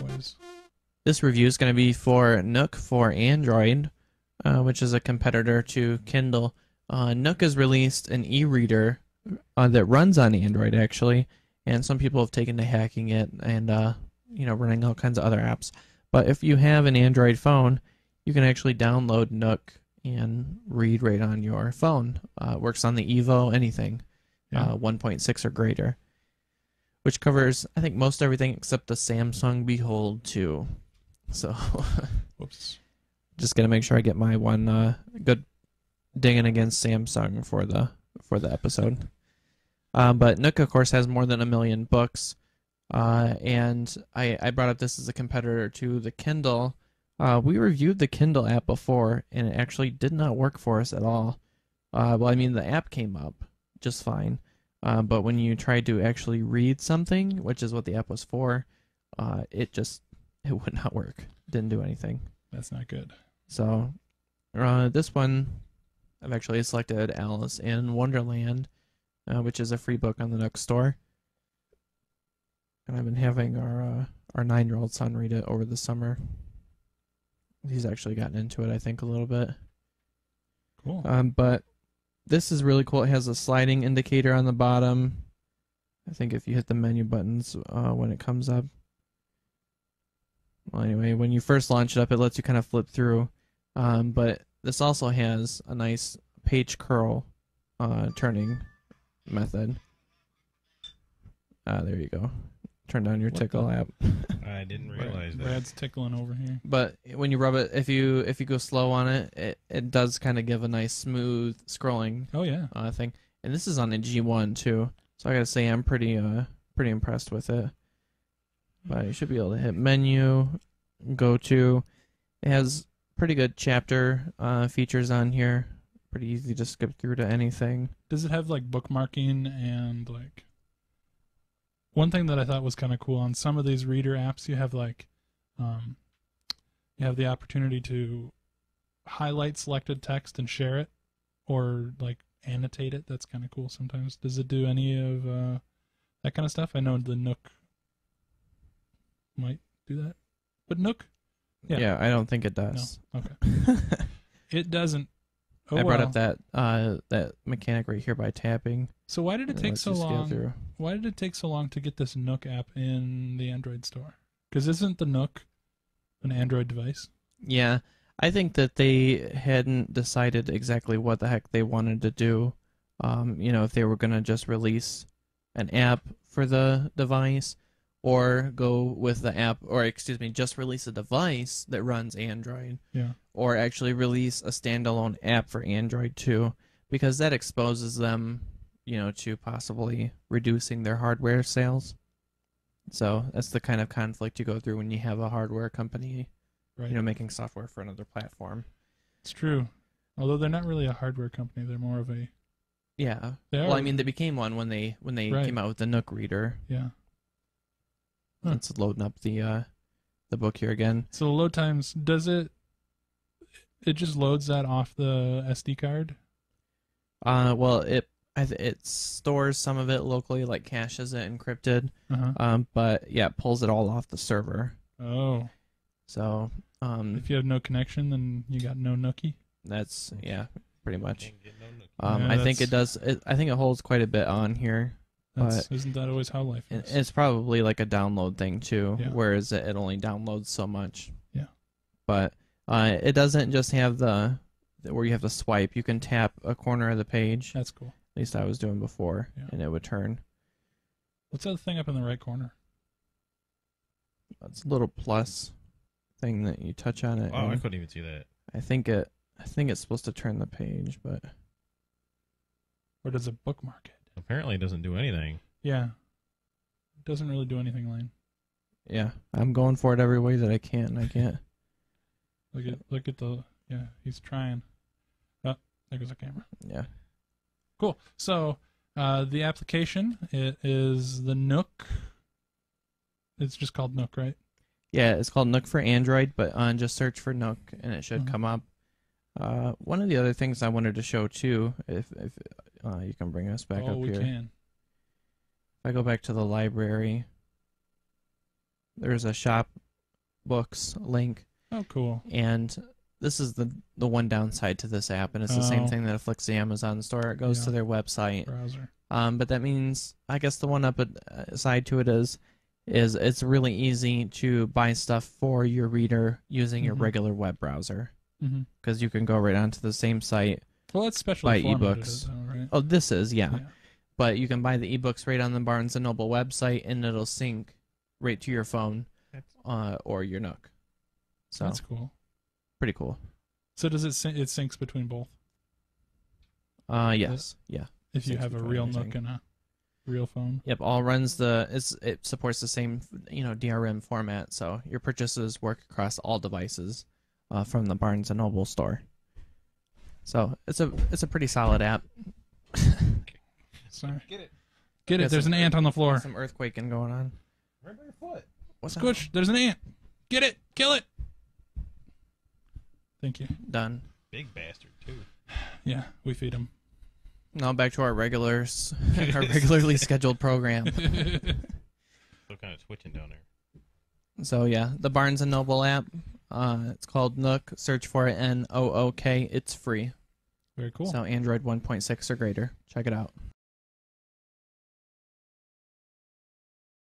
Was This review is going to be for Nook for Android, which is a competitor to Kindle. Nook has released an e-reader that runs on Android, actually, and some people have taken to hacking it and running all kinds of other apps. But if you have an Android phone, you can actually download Nook and read right on your phone. It works on the Evo, anything, 1.6 or greater, which covers, I think, most everything except the Samsung Behold 2. So, whoops. just gonna make sure I get my one good dinging against Samsung for the episode. But Nook, of course, has more than 1 million books, and I brought up this as a competitor to the Kindle. We reviewed the Kindle app before, and it actually did not work for us at all. Well, I mean, the app came up just fine, but when you tried to actually read something, which is what the app was for, it would not work. Didn't do anything. That's not good. So, this one, I've actually selected Alice in Wonderland, which is a free book on the Nook store. And I've been having our 9-year-old son read it over the summer. He's actually gotten into it, I think, a little bit. Cool. But this is really cool. It has a sliding indicator on the bottom. I think if you hit the menu buttons when it comes up. Well, anyway, when you first launch it up, it lets you kind of flip through. But this also has a nice page curl turning method. There you go. Turn down your tickle app. I didn't realize that. Brad's tickling over here. But when you rub it, if you go slow on it, it does kind of give a nice smooth scrolling Oh yeah. thing. And this is on a G1 too, so I gotta say I'm pretty impressed with it. But you should be able to hit menu, go to. It has pretty good chapter features on here. Pretty easy to skip through to anything. Does it have like bookmarking and like? One thing that I thought was kind of cool on some of these reader apps, you have like, you have the opportunity to highlight selected text and share it, or like annotate it. That's kind of cool sometimes. Does it do any of that kind of stuff? I know the Nook might do that, but Nook, Yeah, I don't think it does. no, okay, it doesn't. Oh, I brought well. up that mechanic right here by tapping. So why did it It take lets so you scale long? through. Why did it take so long to get this Nook app in the Android store? Because isn't the Nook an Android device? Yeah, I think that they hadn't decided exactly what the heck they wanted to do. If they were going to just release an app for the device or go with the app, or excuse me, just release a device that runs Android, Yeah. or actually release a standalone app for Android too, because that exposes them, to possibly reducing their hardware sales. So that's the kind of conflict you go through when you have a hardware company, Right. making software for another platform. It's true. Although they're not really a hardware company, they're more of a Yeah. They Well, are- I mean, they became one when they Right. came out with the Nook reader. yeah. Huh. It's loading up the book here again. So the load times, does it just loads that off the SD card? Well, it stores some of it locally, like caches it encrypted. Uh-huh. But yeah, it pulls it all off the server. Oh. So If you have no connection, then you got no Nookie. that's pretty much. Can't get no Nook. Yeah, I think it that's- does. I think it holds quite a bit on here. Isn't that always how life And is? it's probably like a download thing too, Yeah. whereas it only downloads so much. Yeah. But it doesn't just have the where you have to swipe. You can tap a corner of the page. That's cool. At least I was doing before, Yeah. and it would turn. What's that thing up in the right corner? It's a little plus thing that you touch on it. Wow, I and couldn't even see that. I think it's supposed to turn the page, but Or does it bookmark it? Apparently, it doesn't do anything. Yeah. It doesn't really do anything, Lane. yeah, I'm going for it every way that I can. And I can't. Look at the he's trying. Oh, there goes the camera. Yeah. Cool. So the application it is the Nook. It's just called Nook, right? Yeah, it's called Nook for Android, but just search for Nook and it should Mhm. come up. One of the other things I wanted to show too, if you can bring us back up we here. can. If I go back to the library, there's a shop books link, Oh, cool. and this is the one downside to this app, and it's the same Oh. thing that afflicts the Amazon store. It goes Yeah. to their website. Browser. But that means, I guess the one side to it is it's really easy to buy stuff for your reader using your Mhm. regular web browser, Mm-hmm. because you can go right onto the same site. Well, it's specially Buy formatted, ebooks. though, right? Oh, this is, yeah. Yeah. But you can buy the ebooks right on the Barnes & Noble website, and it'll sync right to your phone or your Nook. So That's cool. pretty cool. So does it it syncs between both? Yes. Yeah. If you Syncs have a between real everything. Nook and a real phone? Yep, all runs it supports the same, DRM format, so your purchases work across all devices from the Barnes & Noble store. So it's a pretty solid app. Sorry. Get it. Get it. Got There's some an ant on the floor. Some earthquaking going on. Right by your foot. What's Squish. There's an ant. Get it. Kill it. Thank you. Done. Big bastard too. Yeah, we feed him. Now back to our regulars, our regularly scheduled program. Still kind of twitching down there. So yeah, the Barnes & Noble app. It's called Nook. Search for it, Nook. It's free. Very cool. So Android 1.6 or greater. Check it out.